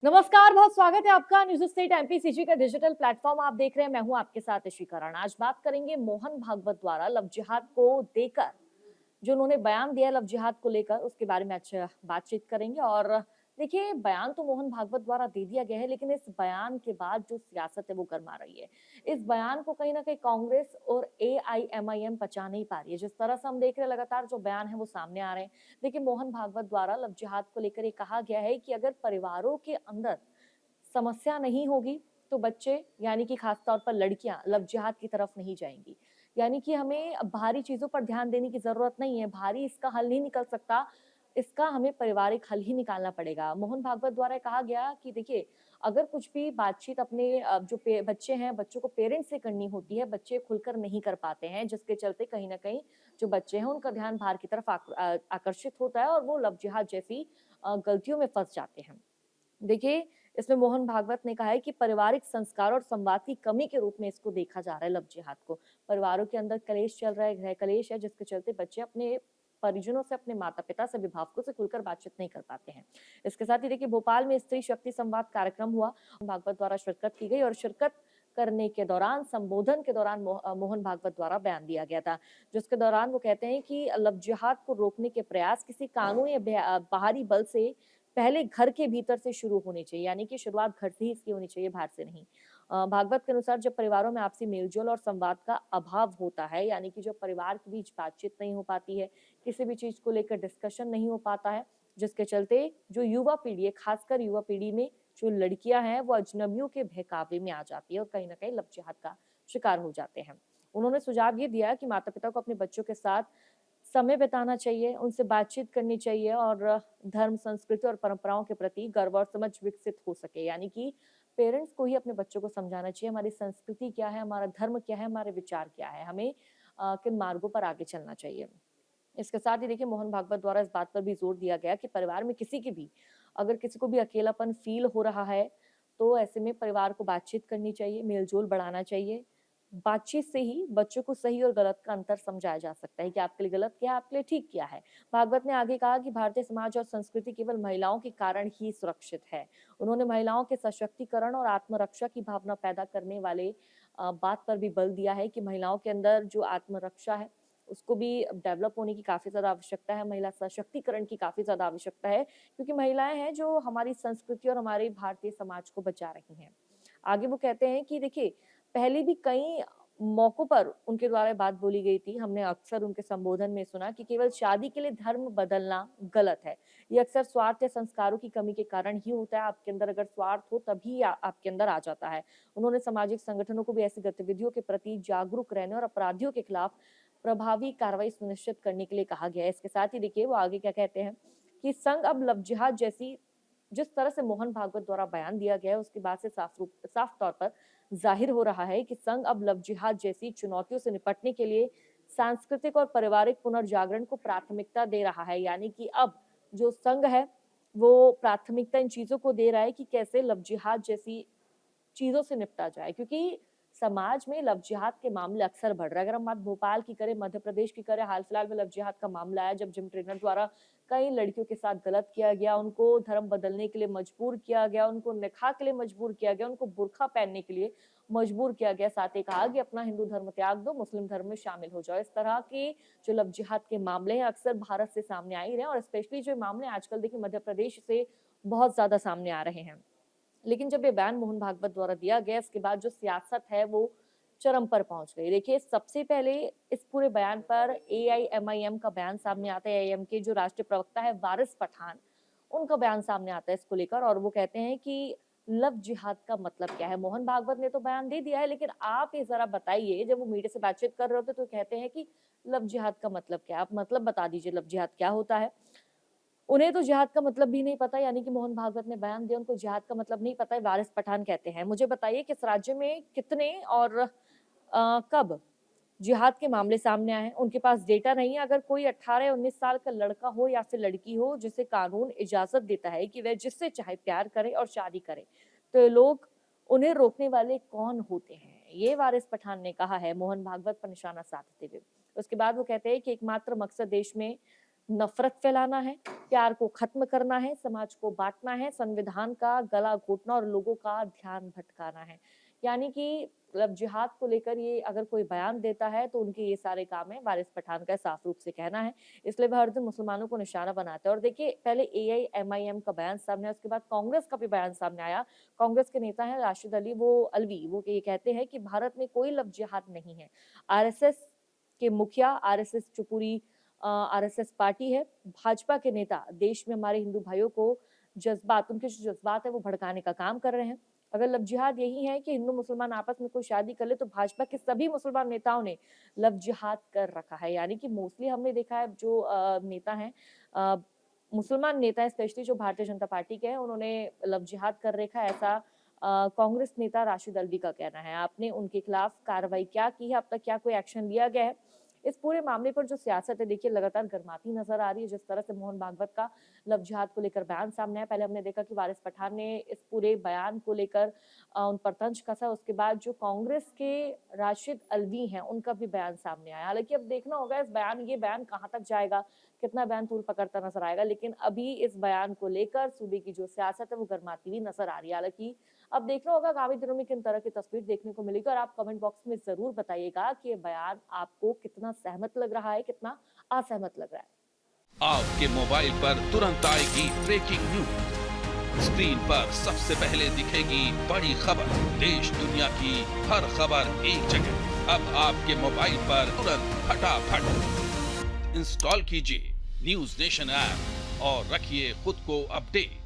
नमस्कार, बहुत स्वागत है आपका न्यूज स्टेट एमपीसीजी का डिजिटल प्लेटफॉर्म आप देख रहे हैं। मैं हूं आपके साथ ईशिकरण। आज बात करेंगे मोहन भागवत द्वारा लव जिहाद को देकर जो उन्होंने बयान दिया लव जिहाद को लेकर, उसके बारे में आज बातचीत करेंगे। और देखिए, बयान तो मोहन भागवत द्वारा दे दिया गया है, लेकिन इस बयान के बाद जो सियासत है वो गर्मा रही है। इस बयान को कहीं ना कहीं कांग्रेस और एआईएमआईएम पचा नहीं पा रही है। जिस तरह से हम देख रहे हैं, लगातार जो बयान है वो सामने आ रहे हैं। देखिए, मोहन भागवत द्वारा लव जिहाद को लेकर ये कहा गया है कि अगर परिवारों के अंदर समस्या नहीं होगी तो बच्चे, यानी कि खास तौर पर लड़कियां, लव जिहाद की तरफ नहीं जाएंगी। यानी कि हमें बाहरी चीजों पर ध्यान देने की जरूरत नहीं है। बाहरी इसका हल नहीं निकल सकता, इसका हमें पारिवारिक हल ही निकालना पड़ेगा। मोहन भागवत द्वारा कहा गया कि देखिए, अगर कुछ भी बातचीत अपने बच्चे हैं, बच्चों को पेरेंट्स से करनी होती है, बच्चे खुलकर नहीं कर पाते हैं, जिसके चलते कहीं ना कहीं जो बच्चे हैं उनका ध्यान बाहर की तरफ आकर्षित होता है और वो लव जिहाद जैसी गलतियों में फंस जाते हैं। देखिए, इसमें मोहन भागवत ने कहा है कि पारिवारिक संस्कार और संवाद की कमी के रूप में इसको देखा जा रहा है लव जिहाद को। परिवारों के अंदर कलेश चल रहा है, गृह कलेश है, जिसके चलते बच्चे अपने परिजनों से, अपने माता पिता से, अभिभावकों से खुलकर बातचीत नहीं कर पाते हैं। इसके साथ ही देखिए, भोपाल में स्त्री शक्ति संवाद कार्यक्रम हुआ, भागवत द्वारा शिरकत की गई और शिरकत करने के दौरान, संबोधन के दौरान मोहन भागवत द्वारा बयान दिया गया था, जिसके दौरान वो कहते हैं कि लव जिहाद को रोकने के प्रयास किसी कानून या बाहरी बल से पहले घर के भीतर से शुरू होनी चाहिए। यानी कि शुरुआत घर से ही इसकी होनी चाहिए, बाहर से नहीं। भागवत के अनुसार जब परिवारों में आपसी मेलजोल और संवाद का अभाव होता है, यानी कि जो परिवार के बीच बातचीत नहीं हो पाती है, किसी भी चीज को लेकर डिस्कशन नहीं हो पाता है, जिसके चलते जो युवा पीढ़ी है, खासकर युवा पीढ़ी में जो लड़कियां हैं, वो अजनबियों के बहकावे में आ जाती है और कहीं ना कहीं लव जिहाद का शिकार हो जाते हैं। उन्होंने सुझाव ये दिया कि माता पिता को अपने बच्चों के साथ समय बिताना चाहिए, उनसे बातचीत करनी चाहिए और धर्म, संस्कृति और परंपराओं के प्रति गर्व और समझ विकसित हो सके। यानी कि पेरेंट्स को ही अपने बच्चों को समझाना चाहिए, हमारी संस्कृति क्या है, हमारा धर्म क्या है, हमारे विचार क्या है, हमें किन मार्गों पर आगे चलना चाहिए। इसके साथ ही देखिए, मोहन भागवत द्वारा इस बात पर भी जोर दिया गया कि परिवार में किसी की भी, अगर किसी को भी अकेलापन फील हो रहा है, तो ऐसे में परिवार को बातचीत करनी चाहिए, मेल-जोल बढ़ाना चाहिए। बातचीत से ही बच्चों को सही और गलत का अंतर समझाया जा सकता है कि आपके लिए गलत क्या है, आपके लिए ठीक क्या है। भागवत ने आगे कहा कि भारतीय समाज और संस्कृति केवल महिलाओं के कारण ही सुरक्षित है। उन्होंने महिलाओं के सशक्तिकरण और आत्मरक्षा की भावना पैदा करने वाले बात पर भी बल दिया है कि महिलाओं के अंदर जो आत्मरक्षा है, उसको भी डेवलप होने की काफ़ी ज़्यादा आवश्यकता है, महिला सशक्तिकरण की काफ़ी ज़्यादा आवश्यकता है, क्योंकि महिलाएँ हैं जो हमारी संस्कृति और हमारे भारतीय समाज को बचा रही हैं। आगे वो कहते हैं कि देखिए, पहले भी कई मौकों पर उनके द्वारा ये बात बोली गई थी, हमने अक्सर उनके संबोधन में सुना कि केवल शादी के लिए धर्म बदलना गलत है। ये अक्सर स्वार्थ या संस्कारों की कमी के कारण ही होता है, आपके अंदर अगर स्वार्थ हो तभी आपके अंदर आ जाता है। उन्होंने सामाजिक संगठनों को भी ऐसी गतिविधियों के प्रति जागरूक रहने और अपराधियों के खिलाफ प्रभावी कार्रवाई सुनिश्चित करने के लिए कहा गया है। इसके साथ ही देखिए, वो आगे क्या कहते हैं कि संघ अब लव जिहाद जैसी, जिस तरह से मोहन भागवत द्वारा बयान दिया गया है, उसके बाद से साफ तौर पर जाहिर हो रहा है कि संघ अब लव जिहाद जैसी चुनौतियों से निपटने के लिए सांस्कृतिक और पारिवारिक पुनर्जागरण को प्राथमिकता दे रहा है। यानी कि अब जो संघ है, वो प्राथमिकता इन चीजों को दे रहा है कि कैसे लव जिहाद जैसी चीज़ों से निपटा जाए, क्योंकि समाज में लव जिहाद के मामले अक्सर बढ़ रहे हैं। अगर हम बात भोपाल की करें, मध्य प्रदेश की करें, हाल-फिलहाल में लव जिहाद का मामला आया जब जिम ट्रेनर द्वारा कई लड़कियों के साथ गलत किया गया, उनको धर्म बदलने के लिए मजबूर किया गया, उनको निकाह के लिए मजबूर किया गया, उनको बुर्का पहनने के लिए मजबूर किया गया। साथ ही कहा कि अपना हिंदू धर्म त्याग दो, मुस्लिम धर्म में शामिल हो जाओ। इस तरह के जो लव जिहाद के मामले हैं, अक्सर भारत से सामने आ ही रहे हैं और स्पेशली जो मामले आजकल देखिए मध्य प्रदेश से बहुत ज़्यादा सामने आ रहे हैं। लेकिन जब ये बयान मोहन भागवत द्वारा दिया गया, इसके बाद जो सियासत है वो चरम पर पहुंच गई। देखिए, सबसे पहले इस पूरे बयान पर एआईएमआईएम का बयान सामने आता है। एआईएम के जो राष्ट्रीय प्रवक्ता है वारिस पठान, उनका बयान सामने आता है इसको लेकर और वो कहते हैं कि लव जिहाद का मतलब क्या है। मोहन भागवत ने तो बयान दे दिया है, लेकिन आप ये जरा बताइए, जब वो मीडिया से बातचीत कर रहे होते तो कहते हैं कि लव जिहाद का मतलब क्या है, आप मतलब बता दीजिए लव जिहाद क्या होता है। उन्हें तो जिहाद का मतलब भी नहीं पता, यानी कि मोहन भागवत ने बयान दिया, उनको जिहाद का मतलब नहीं पता है। वारिस पठान कहते हैं, मुझे बताइए किस राज्य में कितने और कब जिहाद के मामले सामने आए हैं। उनके पास डेटा नहीं है। अगर कोई 18 या 19 साल का लड़का हो या फिर लड़की हो जिसे कानून इजाजत देता है कि वह जिससे चाहे प्यार करे और शादी करे, तो ये लोग, उन्हें रोकने वाले कौन होते हैं, ये वारिस पठान ने कहा है मोहन भागवत पर निशाना साधते हुए। उसके बाद वो कहते हैं कि एकमात्र मकसद देश में नफरत फैलाना है, प्यार को खत्म करना है, समाज को बांटना है, संविधान का गला घोटना और लोगों का ध्यान भटकाना है। यानी कि मतलब जिहाद को लेकर ये अगर कोई बयान देता है तो उनके ये सारे काम है, वारिस पठान का साफ रूप से कहना है। इसलिए वह हर दिन मुसलमानों को निशाना बनाते हैं। और देखिए पहले एआईएमआईएम का बयान सामने आया, उसके बाद कांग्रेस का भी बयान सामने आया। कांग्रेस के नेता हैं राशिद अली अलवी, वो ये कहते हैं कि भारत में कोई लफ्ज़ जिहाद नहीं है। आरएसएस के मुखिया, आरएसएस जो पूरी आरएसएस पार्टी है, भाजपा के नेता देश में हमारे हिंदू भाइयों को उनके जो जज्बात है वो भड़काने का काम कर रहे हैं। अगर लव जिहाद यही है कि हिंदू मुसलमान आपस में कोई शादी कर ले, तो भाजपा के सभी मुसलमान नेताओं ने लव जिहाद कर रखा है। यानी कि मोस्टली हमने देखा है जो नेता हैं, अ, मुसलमान नेता हैं स्पेशली जो भारतीय जनता पार्टी के हैं, उन्होंने लव जिहाद कर रखा है, ऐसा कांग्रेस नेता राशिद अल्वी का कहना है। आपने उनके खिलाफ कार्रवाई क्या की है, अब तक क्या कोई एक्शन लिया गया है? इस पूरे मामले पर जो सियासत है देखिए लगातार गर्माती नजर आ रही है। जिस तरह से मोहन भागवत का लव जिहाद को लेकर बयान सामने आया, पहले हमने देखा कि वारिस पठान ने इस पूरे बयान को लेकर उन पर तंज कसा, उसके बाद जो कांग्रेस के राशिद अल्वी हैं उनका भी बयान सामने आया। हालांकि अब देखना होगा ये बयान कहाँ तक जाएगा, कितना बयान तूल पकड़ता नजर आएगा, लेकिन अभी इस बयान को लेकर सूबे की जो सियासत है वो गर्माती हुई नजर आ रही है। हालांकि अब देखना होगा आगामी दिनों में किन तरह की तस्वीर देखने को मिलेगी, और आप कमेंट बॉक्स में जरूर बताइएगा कि ये बयान आपको कितना सहमत लग रहा है, कितना असहमत लग रहा है। आपके मोबाइल पर तुरंत आएगी ब्रेकिंग न्यूज, स्क्रीन पर सबसे पहले दिखेगी बड़ी खबर, देश दुनिया की हर खबर एक जगह। अब आपके मोबाइल पर तुरंत फटाफट इंस्टॉल कीजिए न्यूज नेशन ऐप और रखिए खुद को अपडेट।